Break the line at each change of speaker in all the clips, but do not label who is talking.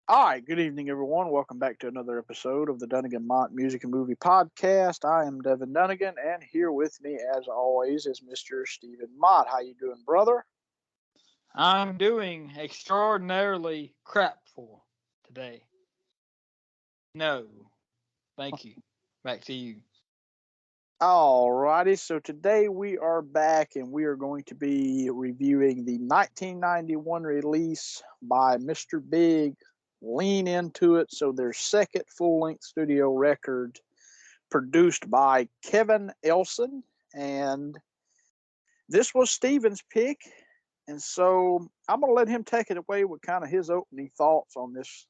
All right, good evening, everyone. Welcome back to another episode of the Dungan-Mott Music and Movie Podcast. I am Devin Dunnigan, and here with me, as always, is Mr. Stephen Mott. How you doing, brother?
I'm doing extraordinarily crapful today. No, thank you. Back to you.
All righty, so today we are back, and we are going to be reviewing the 1991 release by Mr. Big, Lean Into It. So their second full-length studio record, produced by Kevin Elson, and this was Steven's pick, and so I'm gonna let him take it away with kind of his opening thoughts on this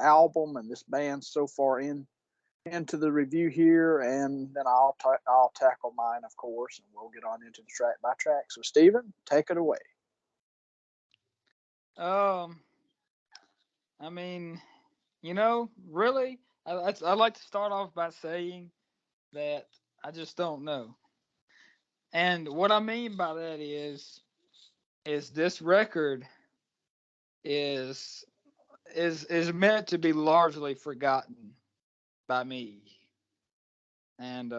album and this band so far into the review here, and then I'll tackle mine, of course, and we'll get on into the track by track. So, Steven, take it away.
Um, I mean, really, I'd like to start off by saying that I just don't know. And what I mean by that is this record is is meant to be largely forgotten by me. And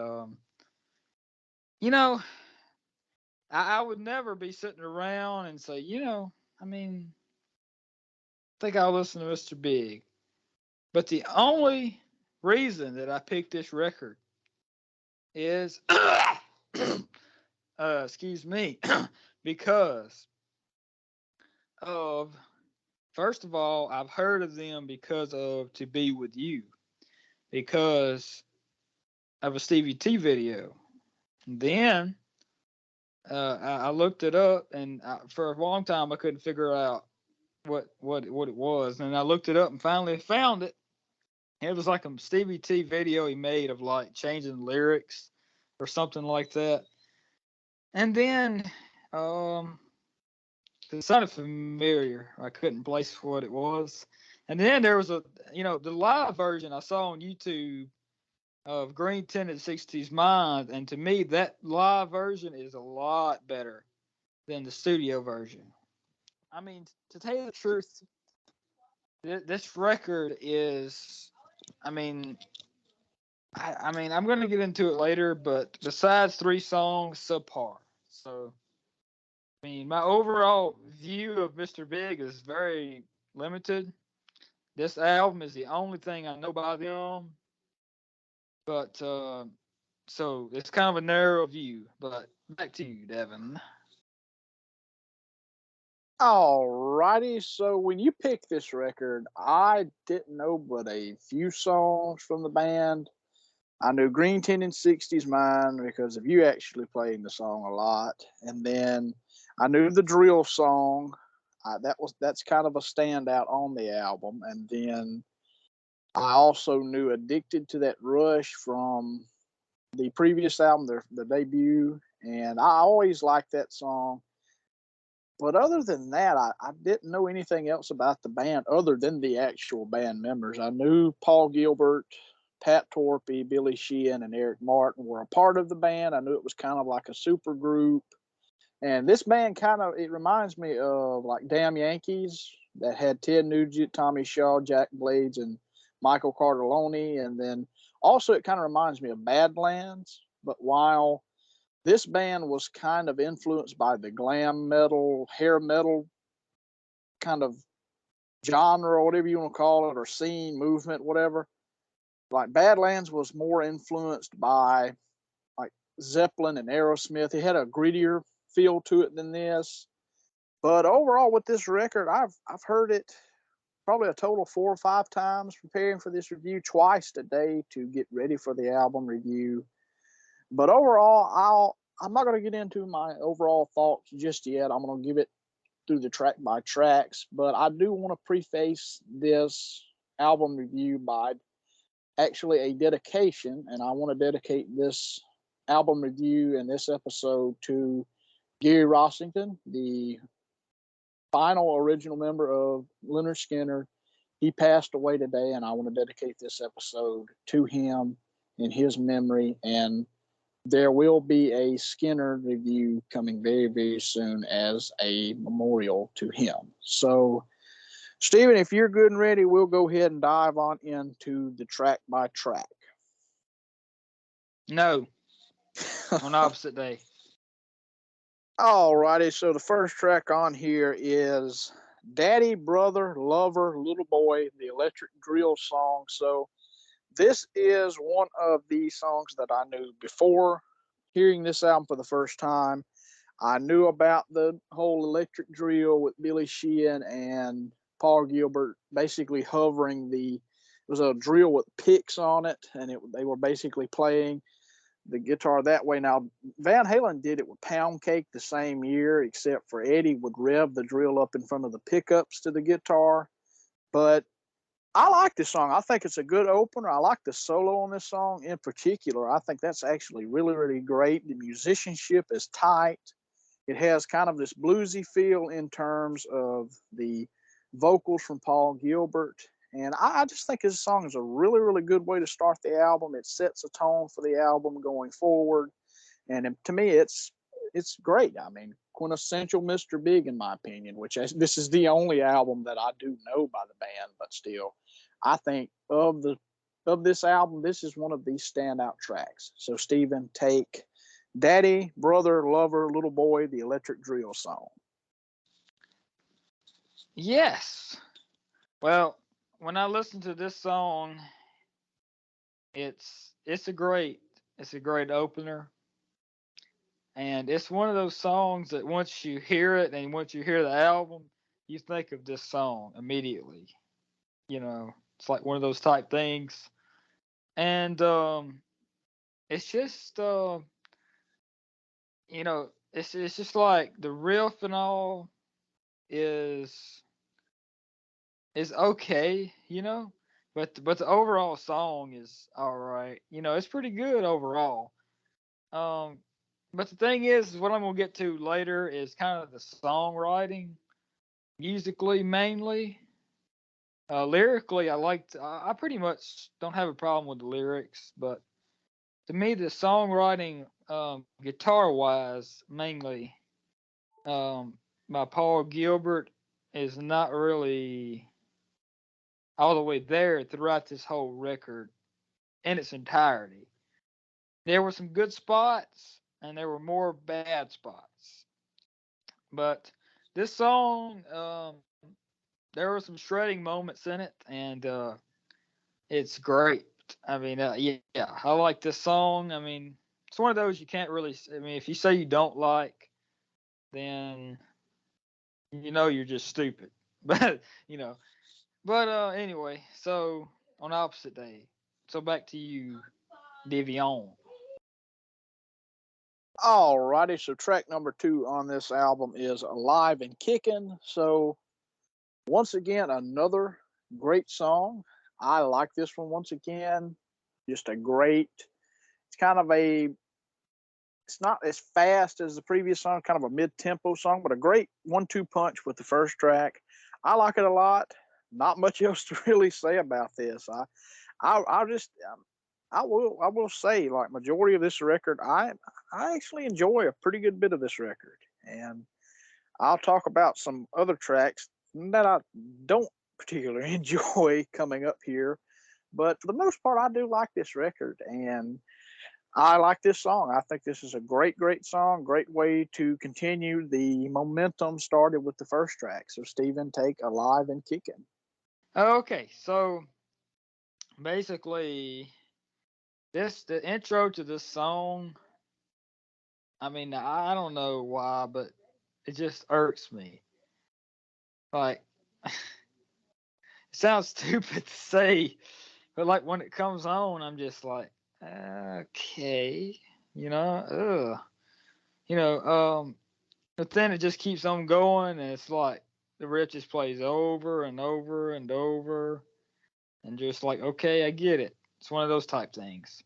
you know, I would never be sitting around and say, I mean, I think I'll listen to Mr. Big. But the only reason that I picked this record is, excuse me, because of, first of all, I've heard of them because of To Be With You, because of a Stevie T video. And then I looked it up, and for a long time I couldn't figure out what it was. And I looked it up and finally found it. It was like a Stevie T video he made of like changing lyrics or something like that. And then it sounded familiar. I couldn't place what it was. And then there was the live version I saw on YouTube of Green Tinted 60s Mind. And to me, that live version is a lot better than the studio version. I mean, to tell you the truth, this record is, I mean, I'm going to get into it later, but besides three songs, subpar. So, I mean, my overall view of Mr. Big is very limited. This album is the only thing I know by them, but so it's kind of a narrow view. But back to you, Devin.
All righty, so when you picked this record, I didn't know but a few songs from the band. I knew Green Tin and 60s Mine because of you actually playing the song a lot. And then I knew the drill song. That's kind of a standout on the album. And then I also knew Addicted to That Rush from the previous album, the debut. And I always liked that song. But other than that, I didn't know anything else about the band other than the actual band members. I knew Paul Gilbert, Pat Torpey, Billy Sheehan, and Eric Martin were a part of the band. I knew it was kind of like a super group. And this band it reminds me of like Damn Yankees that had Ted Nugent, Tommy Shaw, Jack Blades, and Michael Cartellone. And then also it kind of reminds me of Badlands. But while this band was kind of influenced by the glam metal, hair metal kind of genre, or whatever you want to call it, or scene, movement, whatever. Like Badlands was more influenced by like Zeppelin and Aerosmith. It had a grittier feel to it than this. But overall, with this record, I've heard it probably a total 4 or 5 times preparing for this review, twice today to get ready for the album review. But overall, I'm not going to get into my overall thoughts just yet. I'm going to give it through the track by tracks, but I do want to preface this album review by actually a dedication, and I want to dedicate this album review and this episode to Gary Rossington, the final original member of Leonard Skinner. He passed away today, and I want to dedicate this episode to him in his memory. And there will be a Skinner review coming very, very soon as a memorial to him. So, Steven, if you're good and ready, we'll go ahead and dive on into the track by track.
No, on opposite day.
Alrighty, so the first track on here is Daddy, Brother, Lover, Little Boy, the Electric Drill song. So this is one of the songs that I knew before hearing this album for the first time. I knew about the whole electric drill with Billy Sheehan and Paul Gilbert basically hovering it was a drill with picks on it, and they were basically playing the guitar that way. Now, Van Halen did it with Pound Cake the same year, except for Eddie would rev the drill up in front of the pickups to the guitar. But I like this song. I think it's a good opener. I like the solo on this song in particular. I think that's actually really, really great. The musicianship is tight. It has kind of this bluesy feel in terms of the vocals from Paul Gilbert. And I just think this song is a really, really good way to start the album. It sets a tone for the album going forward. And to me, it's great. I mean, quintessential Mr. Big, in my opinion, this is the only album that I do know by the band, but still, I think of this album, this is one of the standout tracks. So, Stephen, take Daddy, Brother, Lover, Little Boy, the Electric Drill song.
Yes. Well, when I listen to this song, it's a great opener. And it's one of those songs that once you hear it and once you hear the album, you think of this song immediately. It's like one of those type things. And it's just it's just like the riff and all is okay, but the overall song is all right. It's pretty good overall. But the thing is, what I'm gonna get to later is kind of the songwriting, musically mainly. Lyrically, I pretty much don't have a problem with the lyrics, but to me, the songwriting, guitar wise, mainly, by Paul Gilbert, is not really all the way there throughout this whole record in its entirety. There were some good spots, and there were more bad spots. But this song, there were some shredding moments in it, and it's great. I mean, yeah, I like this song. I mean, it's one of those you can't really. I mean, if you say you don't like, then you're just stupid. But anyway, so on opposite day. So back to you, Divion.
Alrighty, so track number 2 on this album is Alive and Kickin'. So once again, another great song. I like this one once again. Just it's kind of it's not as fast as the previous song, kind of a mid-tempo song, but a great 1-2 punch with the first track. I like it a lot. Not much else to really say about this. I will say, like majority of this record, I actually enjoy a pretty good bit of this record, and I'll talk about some other tracks that I don't particularly enjoy coming up here. But for the most part, I do like this record, and I like this song. I think this is a great, great song. Great way to continue the momentum started with the first track. So, Stephen, take Alive and Kickin'.
Okay, so basically, the intro to this song. I mean, I don't know why, but it just irks me. Like, it sounds stupid to say, but like when it comes on, I'm just like, okay, ugh, you know, but then it just keeps on going, and it's like the riff just plays over and over and over, and just like, okay, I get it. It's one of those type things.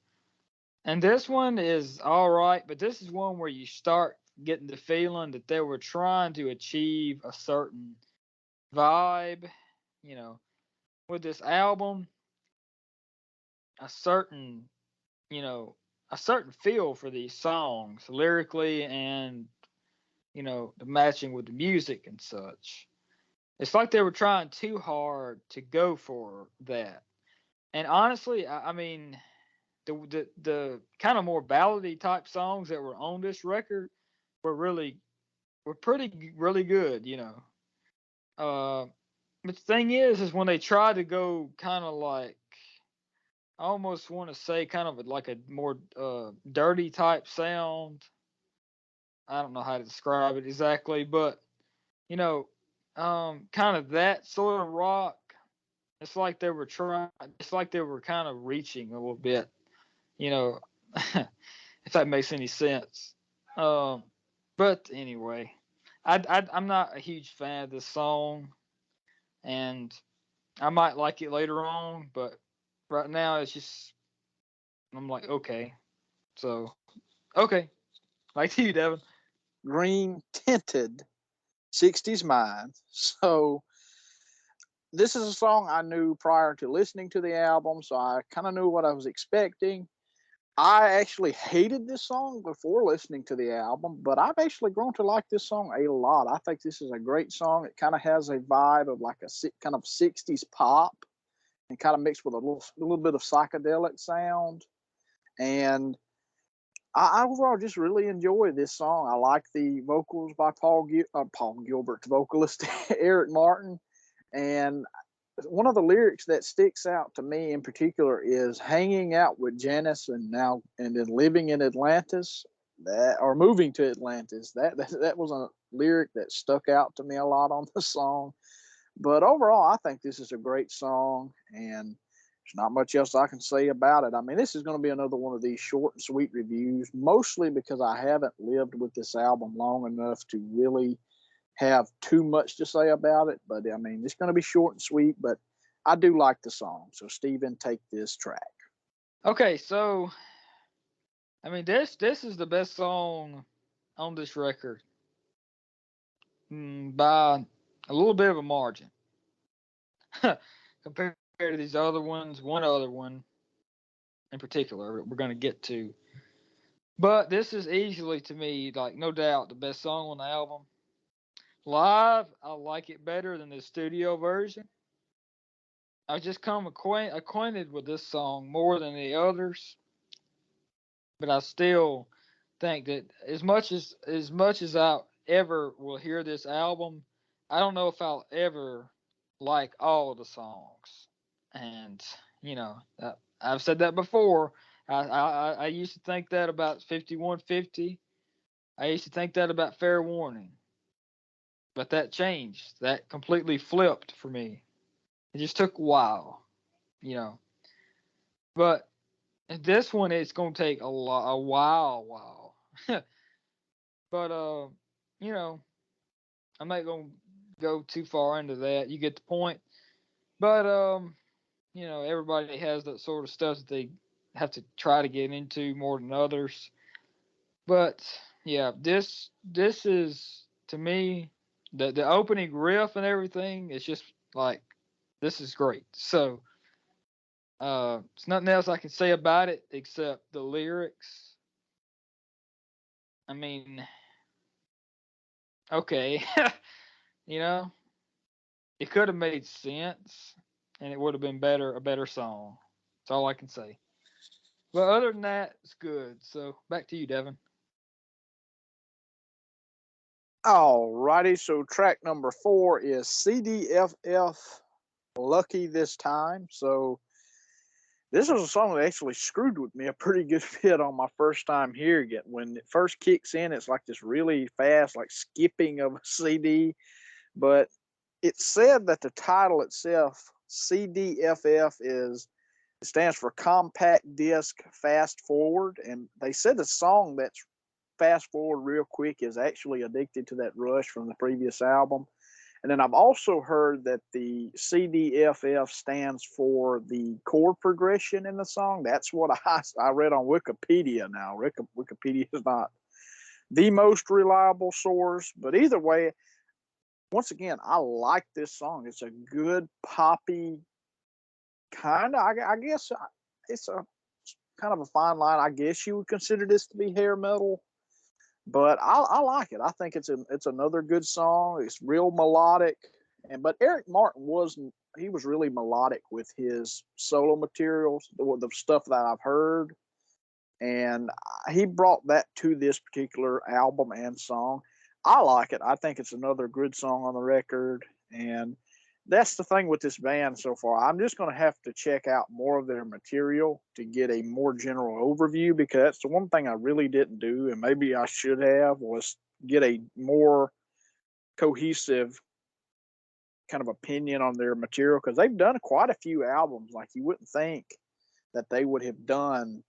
And this one is all right, but this is one where you start getting the feeling that they were trying to achieve a certain vibe, with this album, a certain, you know, a certain feel for these songs lyrically and, the matching with the music and such. It's like they were trying too hard to go for that. And honestly, I mean, the kind of more ballady type songs that were on this record were really good, you know. But the thing is when they try to go kind of like, I almost want to say kind of like a more dirty type sound. I don't know how to describe it exactly, but you know, kind of that sort of rock. It's like they were trying. It's like they were kind of reaching a little bit, you know, if that makes any sense. Um, but anyway, I'm not a huge fan of this song, and I might like it later on, but right now it's just I'm like okay, so okay, like to you, Devin.
Green tinted 60s mind. So this is a song I knew prior to listening to the album, so I kind of knew what I was expecting. I actually hated this song before listening to the album, but I've actually grown to like this song a lot. I think this is a great song. It kind of has a vibe of like a kind of 60s pop and kind of mixed with a little bit of psychedelic sound. And I overall just really enjoy this song. I like the vocals by Paul Gilbert's vocalist, Eric Martin. And one of the lyrics that sticks out to me in particular is hanging out with Janice and then living in Atlantis, that or moving to Atlantis. That was a lyric that stuck out to me a lot on the song. But overall, I think this is a great song, and there's not much else I can say about it. I mean, this is going to be another one of these short and sweet reviews, mostly because I haven't lived with this album long enough to really have too much to say about it. But I mean, it's going to be short and sweet, but I do like the song. So, Steven, take this track.
Okay, so I mean this is the best song on this record, by a little bit of a margin compared to these other ones. One other one in particular we're going to get to, but this is easily to me, like, no doubt the best song on the album. Live, I like it better than the studio version. I just come acquainted with this song more than the others, but I still think that as much as I ever will hear this album, I don't know if I'll ever like all of the songs. And you know, I've said that before. I used to think that about 5150. I used to think that about Fair Warning, but that changed. That completely flipped for me. It just took a while, you know. But this one, it's gonna take a while. But you know, I'm not gonna go too far into that. You get the point. But you know, everybody has that sort of stuff that they have to try to get into more than others. But yeah, this is, to me, the opening riff and everything. It's just like, this is great. So there's nothing else I can say about it except the lyrics. I mean, okay, you know, it could have made sense, and it would have been a better song. That's all I can say. But other than that, it's good. So back to you, Devin.
All righty. So, track number 4 is CDFF Lucky This Time. So, this was a song that actually screwed with me a pretty good bit on my first time hearing it. When it first kicks in, it's like this really fast, like skipping of a CD. But it said that the title itself, CDFF, it stands for Compact Disc Fast Forward. And they said the song that's fast forward real quick is actually Addicted to That Rush from the previous album. And then I've also heard that the CDFF stands for the chord progression in the song. That's what I read on Wikipedia now. Wikipedia is not the most reliable source, but either way, once again, I like this song. It's a good poppy kind of, I guess it's a kind of a fine line. I guess you would consider this to be hair metal, but I like it. I think it's another good song. It's real melodic, but Eric Martin he was really melodic with his solo materials, the stuff that I've heard, and he brought that to this particular album and song. I like it. I think it's another good song on the record, and that's the thing with this band so far. I'm just going to have to check out more of their material to get a more general overview, because that's the one thing I really didn't do, and maybe I should have, was get a more cohesive kind of opinion on their material, because they've done quite a few albums. Like, you wouldn't think that they would have done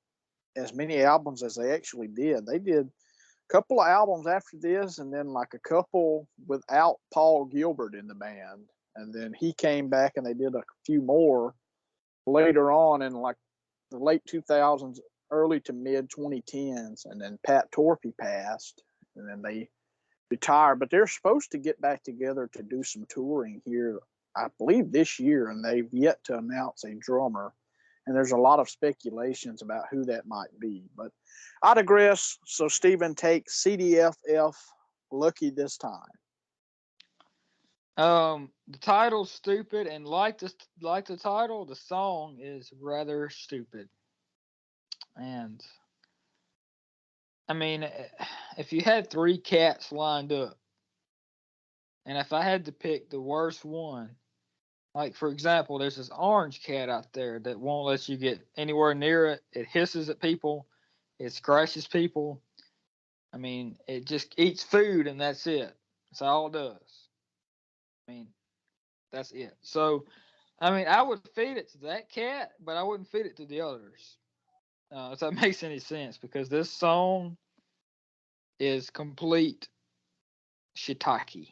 as many albums as they actually did. They did a couple of albums after this, and then like a couple without Paul Gilbert in the band. And then he came back and they did a few more later on in like the late 2000s, early to mid 2010s. And then Pat Torpey passed, and then they retired. But they're supposed to get back together to do some touring here, I believe, this year, and they've yet to announce a drummer. And there's a lot of speculations about who that might be. But I digress. So, Stephen, take CDFF, Lucky This Time.
The title's stupid, and like the title, the song is rather stupid. And I mean, if you had 3 cats lined up, and if I had to pick the worst one, like, for example, there's this orange cat out there that won't let you get anywhere near it. It hisses at people. It scratches people. I mean, it just eats food, and that's it. That's all it does. I mean, that's it. So, I mean, I would feed it to that cat, but I wouldn't feed it to the others. If that makes any sense, because this song is complete shiitake.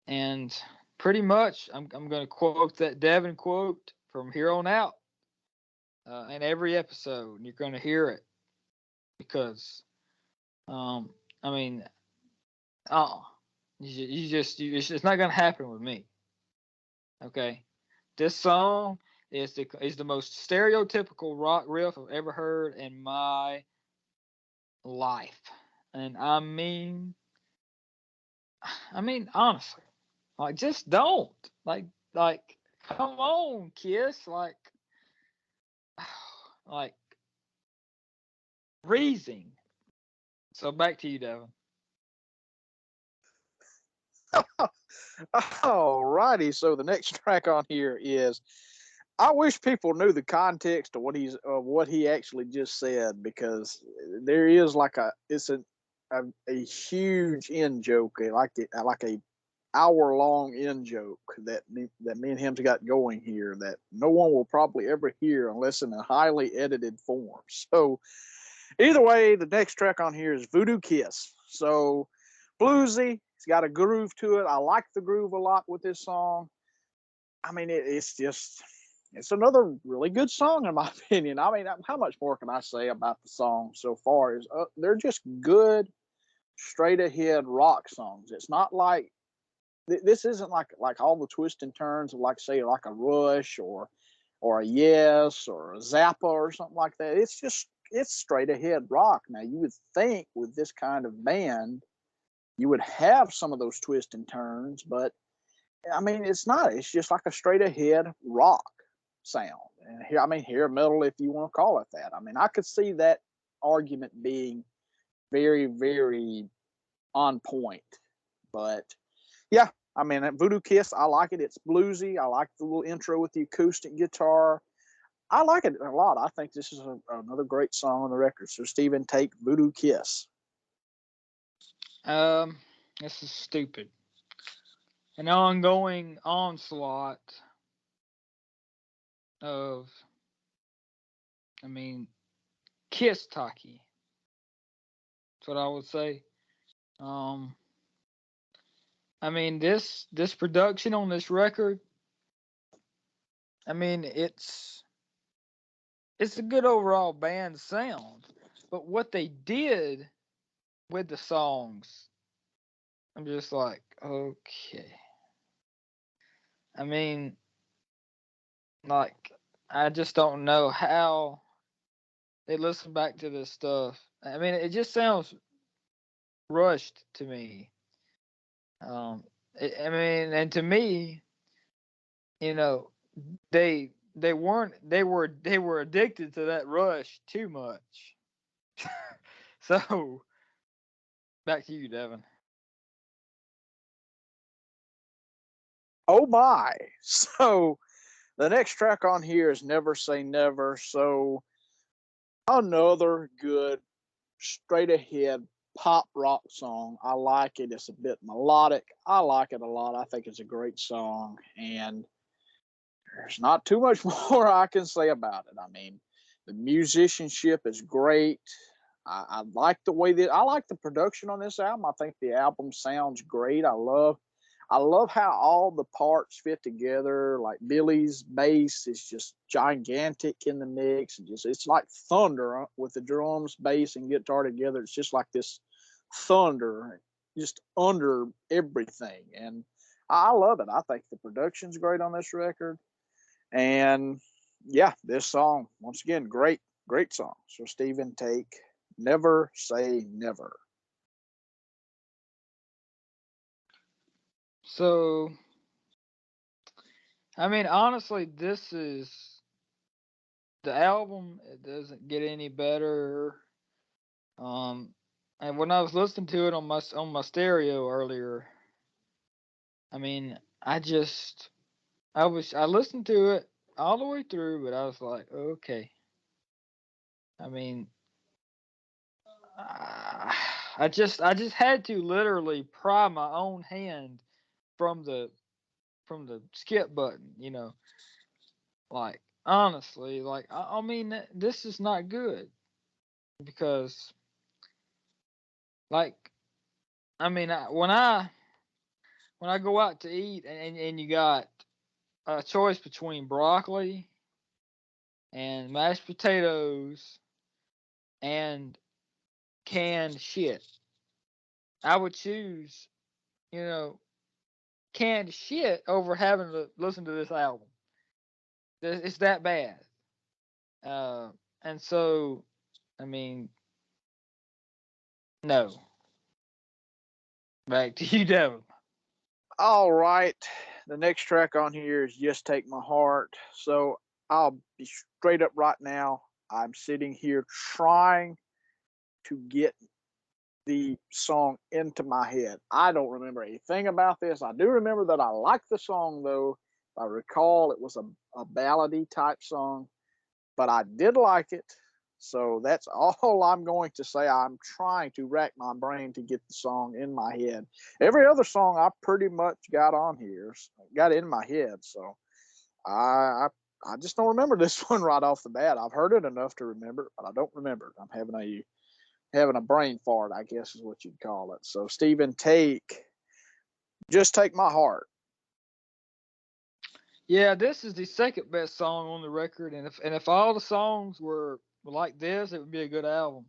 And pretty much, I'm going to quote that Devin quote from here on out in every episode. And you're going to hear it because, I mean, it's not going to happen with me. Okay, this song is the most stereotypical rock riff I've ever heard in my life, and I mean honestly. Like, just don't. Like, come on, Kiss. Like, freezing. So back to you, Devin.
All righty. So the next track on here is, I wish people knew the context of what he actually just said, because there is like it's a huge in joke, like a hour-long in joke that me and him's got going here, that no one will probably ever hear unless in a highly edited form. So either way, the next track on here is Voodoo Kiss. So bluesy, it's got a groove to it. I like the groove a lot with this song. I mean, it's another really good song in my opinion. I mean, how much more can I say about the song so far? Is they're just good, straight ahead rock songs. It's not like this isn't like all the twists and turns of, like, say, like a Rush or a Yes or a Zappa or something like that. It's straight ahead rock. Now, you would think with this kind of band you would have some of those twists and turns, but I mean, it's not. It's just like a straight ahead rock sound. And here, I mean, hair metal, if you want to call it that. I mean, I could see that argument being very, very on point. But yeah, I mean, Voodoo Kiss, I like it. It's bluesy. I like the little intro with the acoustic guitar. I like it a lot. I think this is another great song on the record. So, Stephen, take Voodoo Kiss.
This is stupid. An ongoing onslaught of, I mean, Kiss Taki. That's what I would say. I mean, this production on this record, I mean, it's a good overall band sound, but what they did with the songs, I'm just like, okay. I mean, like, I just don't know how they listen back to this stuff. I mean, it just sounds rushed to me. I mean, and to me, you know, they weren't they were addicted to that rush too much. So back to you, Devin.
Oh my! So the next track on here is "Never Say Never." So another good straight ahead pop rock song. I like it. It's a bit melodic. I like it a lot. I think it's a great song, and there's not too much more I can say about it. I mean, the musicianship is great. I like the way that I like the production on this album. I think the album sounds great. I love how all the parts fit together. Like Billy's bass is just gigantic in the mix. It's like thunder with the drums, bass, and guitar together. It's just like this thunder just under everything, and I love it. I think the production's great on this record, and yeah, this song once again, great song. So Stephen, take "Never Say Never."
So I mean, honestly, this is the album. It doesn't get any better. Um, and when I was listening to it on my stereo earlier, I mean, I listened to it all the way through, but I was like, okay. I mean, uh, I just had to literally pry my own hand from the skip button, like honestly, like I mean, this is not good because like I mean, when I go out to eat and you got a choice between broccoli and mashed potatoes and canned shit, I would choose, you know, canned shit over having to listen to this album. It's that bad. Uh, and so, I mean, no. Back to you, Devin.
All right, the next track on here is "Just Take My Heart." So I'll be straight up right now. I'm sitting here trying to get the song into my head. I don't remember anything about this. I do remember that I like the song though. I recall it was a ballady type song, but I did like it. So that's all I'm going to say. I'm trying to rack my brain to get the song in my head. Every other song I pretty much got on here, got in my head. So I I just don't remember this one right off the bat. I've heard it enough to remember it, but I don't remember it. I'm having a brain fart, I guess is what you'd call it. So Stephen, just take my heart.
Yeah, this is the second best song on the record, and if all the songs were like this, it would be a good album.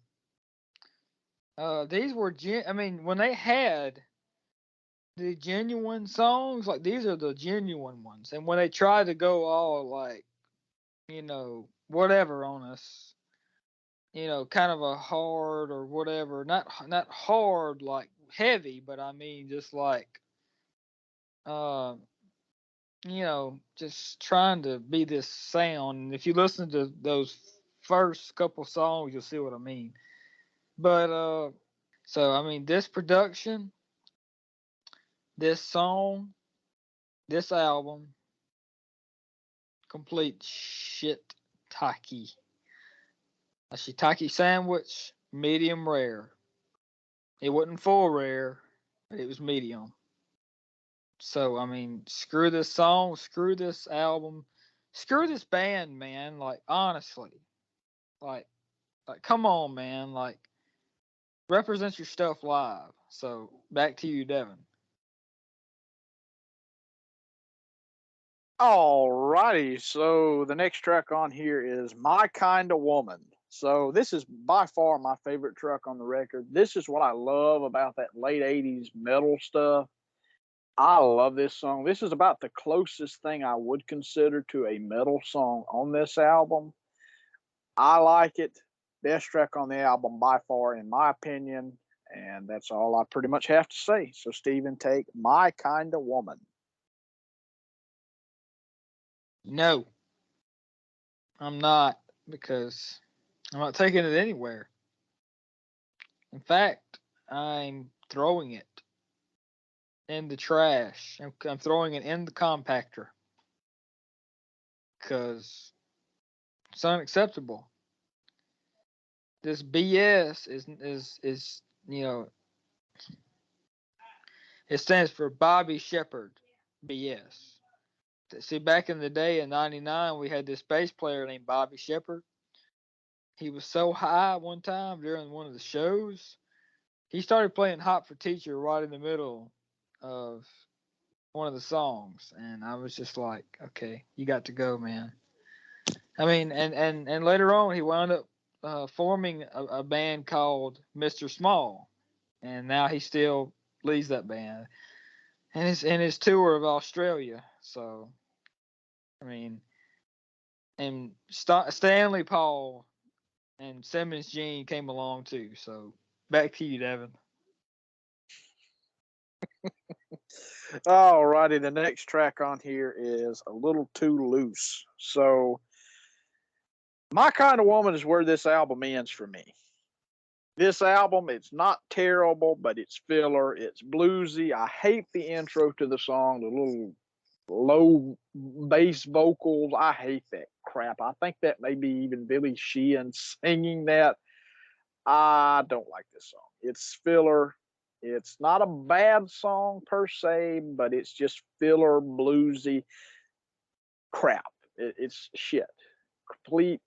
These were I mean, when they had the genuine songs, like these are the genuine ones, and when they tried to go all like, whatever on us, kind of a hard or whatever, not hard like heavy, but I mean just like, uh, just trying to be this sound. And if you listen to those first couple songs, you'll see what I mean. But so I mean, this production, this song, this album, complete shit taki. A shiitake sandwich, medium rare. It wasn't full rare, but it was medium. So I mean, screw this song, screw this album, screw this band, man. Like honestly, like come on, man. Like represent your stuff live. So back to you, Devin.
All righty. So the next track on here is "My Kind of Woman." So this is by far my favorite track on the record. This is what I love about that late '80s metal stuff. I love this song. This is about the closest thing I would consider to a metal song on this album. I like it. Best track on the album by far, in my opinion. And that's all I pretty much have to say. So, Steven, take My Kind of Woman.
No, I'm not, because I'm not taking it anywhere. In fact, I'm throwing it in the trash. I'm throwing it in the compactor because it's unacceptable. This BS is it stands for Bobby Shepard BS. See, back in the day in '99, we had this bass player named Bobby Shepard. He was so high one time during one of the shows, he started playing "Hot for Teacher" right in the middle of one of the songs, and I was just like, okay, you got to go, man. I mean, and later on, he wound up forming a band called Mr. Small, and now he still leads that band, and his tour of Australia. So, I mean, and Stanley Paul and Simmons Gene came along too. So, back to you, Devin.
All righty, the next track on here is A Little Too Loose. So, My Kind of Woman is where this album ends for me. This album, it's not terrible, but it's filler. It's bluesy. I hate the intro to the song, the little low bass vocals. I hate that crap. I think that may be even Billy Sheehan singing that. I don't like this song. It's filler. It's not a bad song per se, but it's just filler, bluesy crap. It's shit. Complete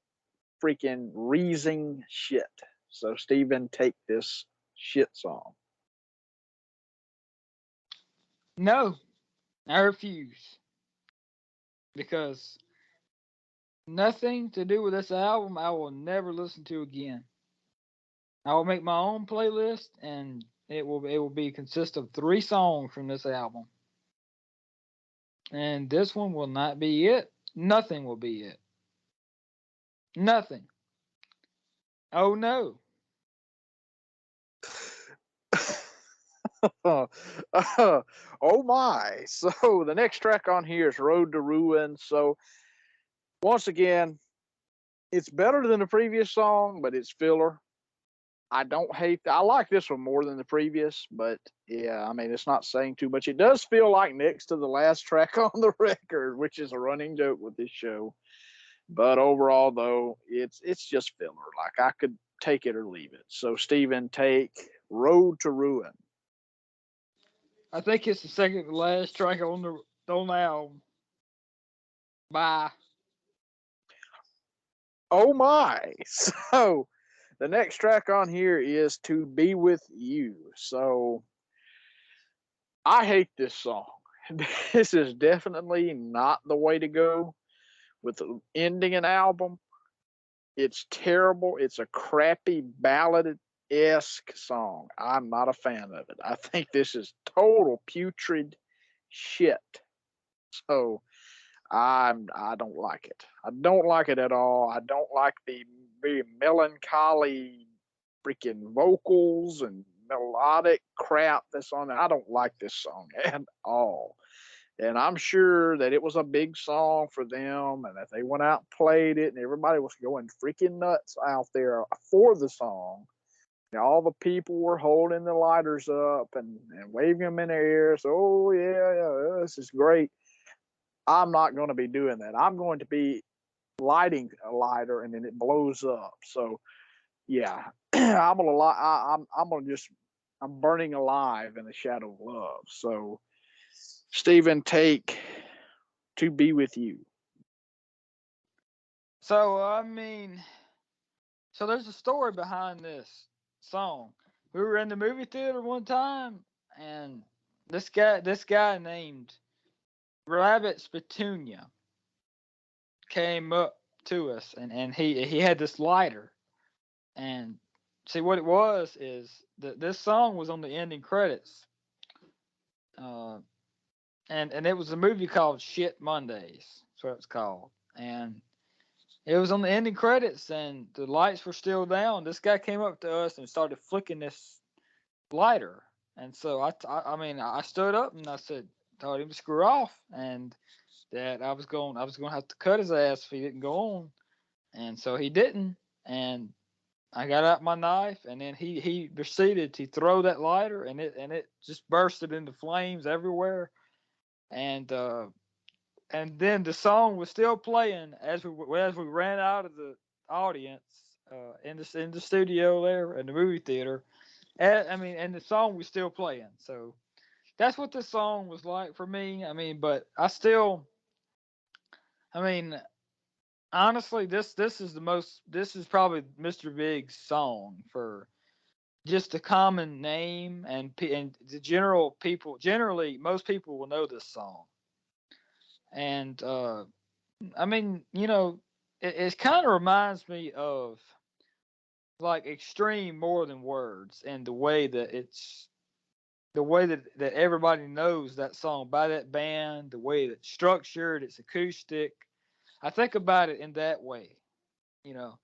freaking reasing shit. So, Steven, take this shit song.
No, I refuse, because nothing to do with this album I will never listen to again. I will make my own playlist, and it will be consist of 3 songs from this album. And this one will not be it. Nothing will be it. Nothing. Oh no.
Oh my. So the next track on here is Road to Ruin. So once again, it's better than the previous song, but it's filler. I don't hate I like this one more than the previous, but yeah, I mean it's not saying too much. It does feel like next to the last track on the record, which is a running joke with this show. But overall though, it's just filler. Like I could take it or leave it. So Steven, take Road to Ruin.
I think it's the second to last track on the album. Bye.
Oh my. So the next track on here is To Be With You. So I hate this song. This is definitely not the way to go with ending an album. It's terrible. It's a crappy ballad esque song. I'm not a fan of it. I think this is total putrid shit. So I don't like it. I don't like it at all. I don't like the very melancholy freaking vocals and melodic crap that's on it. I don't like this song at all. And I'm sure that it was a big song for them and that they went out and played it and everybody was going freaking nuts out there for the song. And all the people were holding the lighters up and waving them in their ears. Oh, yeah, this is great. I'm not going to be doing that. I'm going to be lighting a lighter and then it blows up. So, yeah, I'm gonna just I'm burning alive in the shadow of love. So, Stephen, take To Be With You.
So I mean, so there's a story behind this song. We were in the movie theater one time, and this guy named Rabbit Spatunia came up to us, and he had this lighter. And see, what it was is that this song was on the ending credits, uh, and it was a movie called Shit Mondays. That's what it's called. And it was on the ending credits, and the lights were still down. This guy came up to us and started flicking lighter. And so I mean, I stood up and I said, told him to screw off, and that I was going to have to cut his ass if he didn't go on. And so he didn't. And I got out my knife, and then he proceeded to throw that lighter, and it just bursted into flames everywhere. And then the song was still playing as we ran out of the audience in the studio there in the movie theater. And the song was still playing. So that's what this song was like for me. I mean, but I mean, honestly, this is probably Mr. Big's song for just a common name, and the generally most people will know this song. And I mean, it kind of reminds me of like extreme more than words, and the way that everybody knows that song by that band, the way that it's structured, it's acoustic. I think about it in that way, you know.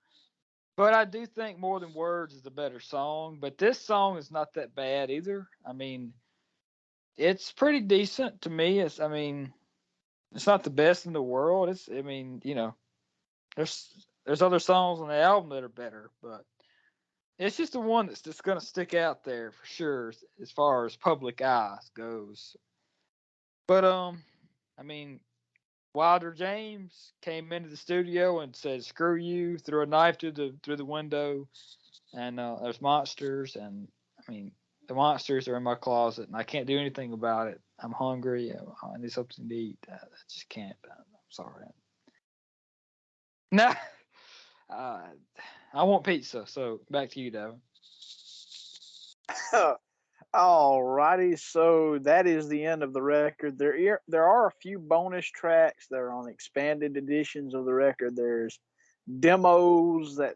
But I do think More Than Words is a better song. But this song is not that bad either. I mean, it's pretty decent to me. I mean, it's not the best in the world. I mean, there's other songs on the album that are better, but it's just the one that's just gonna stick out there for sure as far as public eyes goes. But I mean, Wilder James came into the studio and said, "Screw you!" Threw a knife through the window, and there's monsters, and I mean, the monsters are in my closet, and I can't do anything about it. I'm hungry. I need something to eat. I just can't. I'm sorry. No, I want pizza. So back to you, Devin.
All righty, so that is the end of the record. There are a few bonus tracks that are on expanded editions of the record. There's demos that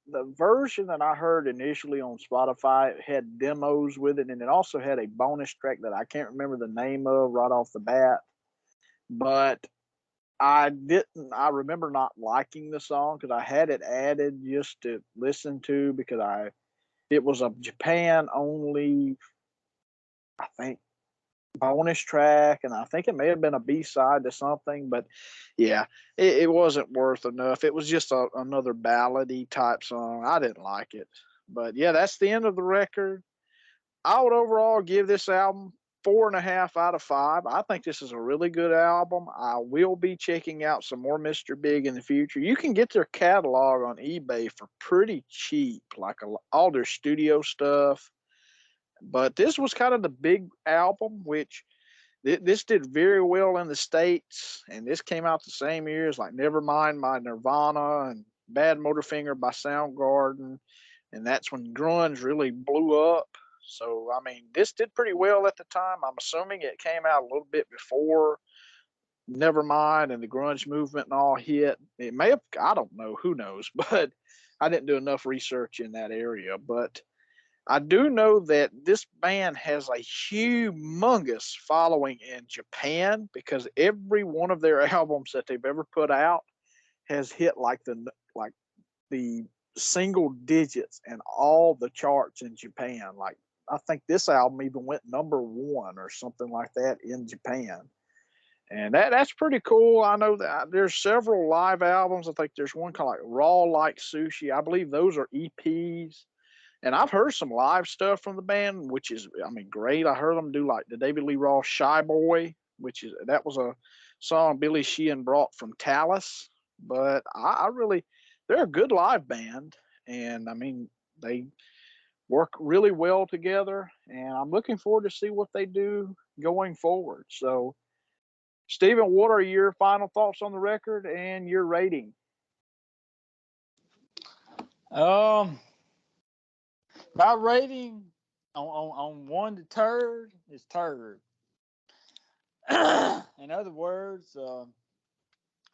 the version that I heard initially on Spotify had demos with it, and it also had a bonus track that I can't remember the name of right off the bat. But I didn't. I remember not liking the song because I had it added just to listen to because it was a Japan only, I think, bonus track, and I think it may have been a B side to something. But yeah, it wasn't worth enough. It was just another ballady type song. I didn't like it. But yeah, that's the end of the record. I would overall give this album 4.5 out of 5. I think this is a really good album. I will be checking out some more Mr. Big in the future. You can get their catalog on eBay for pretty cheap, like all their studio stuff. But this was kind of the big album, which this did very well in the States, and this came out the same year as like Nevermind by Nirvana and Bad Motorfinger by Soundgarden, and that's when grunge really blew up. So I mean, this did pretty well at the time. I'm assuming it came out a little bit before Nevermind and the grunge movement and all hit. It may have, I don't know, who knows, but I didn't do enough research in that area. But I do know that this band has a humongous following in Japan because every one of their albums that they've ever put out has hit like the single digits in all the charts in Japan. Like I think this album even went #1 or something like that in Japan. And that's pretty cool. I know that there's several live albums. I think there's one called like Raw Like Sushi. I believe those are EPs. And I've heard some live stuff from the band, which is, I mean, great. I heard them do like the David Lee Roth Shy Boy, that was a song Billy Sheehan brought from Talus. But I really, they're a good live band. And I mean, they work really well together. And I'm looking forward to see what they do going forward. So, Stephen, what are your final thoughts on the record and your rating?
Um, my rating on 1 to turd is turd. In other words,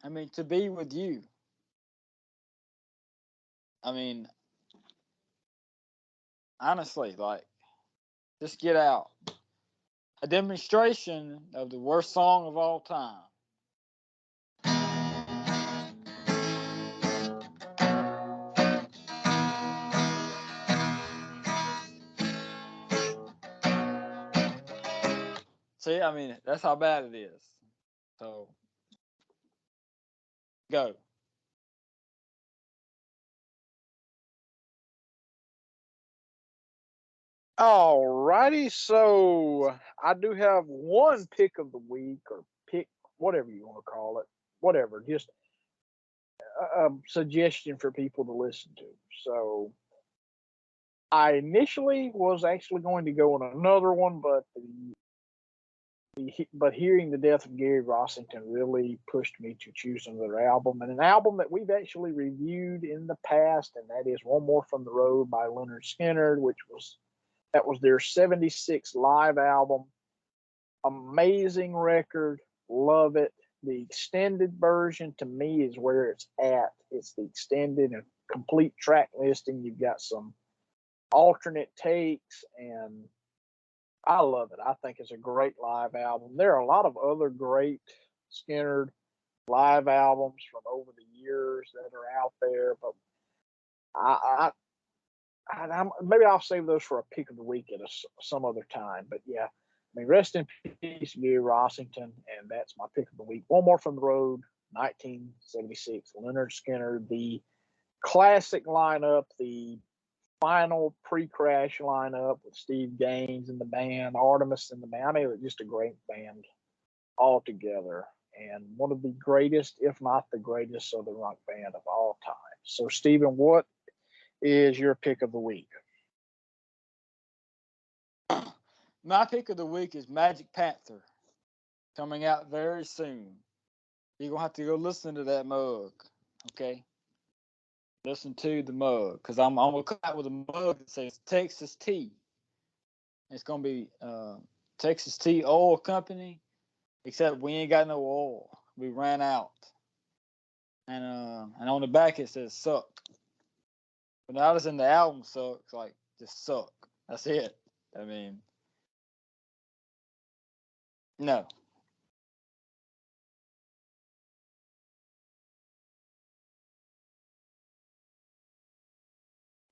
I mean, to be with you. I mean, honestly, like, just get out. A demonstration of the worst song of all time. See, I mean, that's how bad it is. So, go.
All righty, so I do have one pick of the week, or pick, whatever you want to call it, whatever, just a suggestion for people to listen to. So I initially was actually going to go on another one, but but hearing the death of Gary Rossington really pushed me to choose another album, and an album that we've actually reviewed in the past, and that is One More from the Road by Leonard Skinner, that was their 76 live album. Amazing record, love it. The extended version to me is where it's at. It's the extended and complete track listing. You've got some alternate takes, and I love it. I think it's a great live album. There are a lot of other great Skinner live albums from over the years that are out there, but maybe I'll save those for a pick of the week at some other time. But yeah, I mean, rest in peace, Gary Rossington, and that's my pick of the week. One More from the Road, 1976, Leonard Skinner, the classic lineup, the final pre-crash lineup with Steve Gaines in the band, Artemis in the band. I mean, it was just a great band altogether, and one of the greatest, if not the greatest, Southern rock band of all time. So, Stephen, what is your pick of the week?
My pick of the week is Magic Panther, coming out very soon. You're going to have to go listen to that mug, okay? Listen to the mug, because I'm going to come out with a mug that says Texas Tea. It's going to be Texas Tea Oil Company, except we ain't got no oil. We ran out. And on the back it says suck. But now it's in the album sucks, like, just suck. That's it. I mean, no.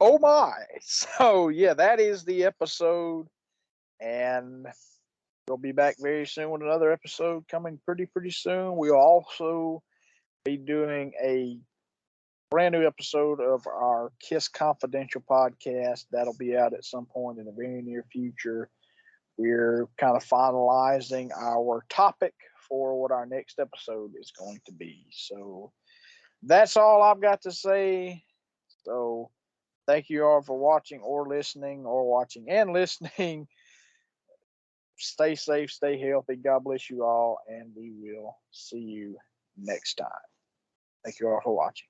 Oh my. So yeah, that is the episode, and we'll be back very soon with another episode coming pretty soon. We'll also be doing a brand new episode of our Kiss Confidential podcast. That'll be out at some point in the very near future. We're kind of finalizing our topic for what our next episode is going to be. So that's all I've got to say. So thank you all for watching or listening, or watching and listening. Stay safe, stay healthy. God bless you all, and we will see you next time. Thank you all for watching.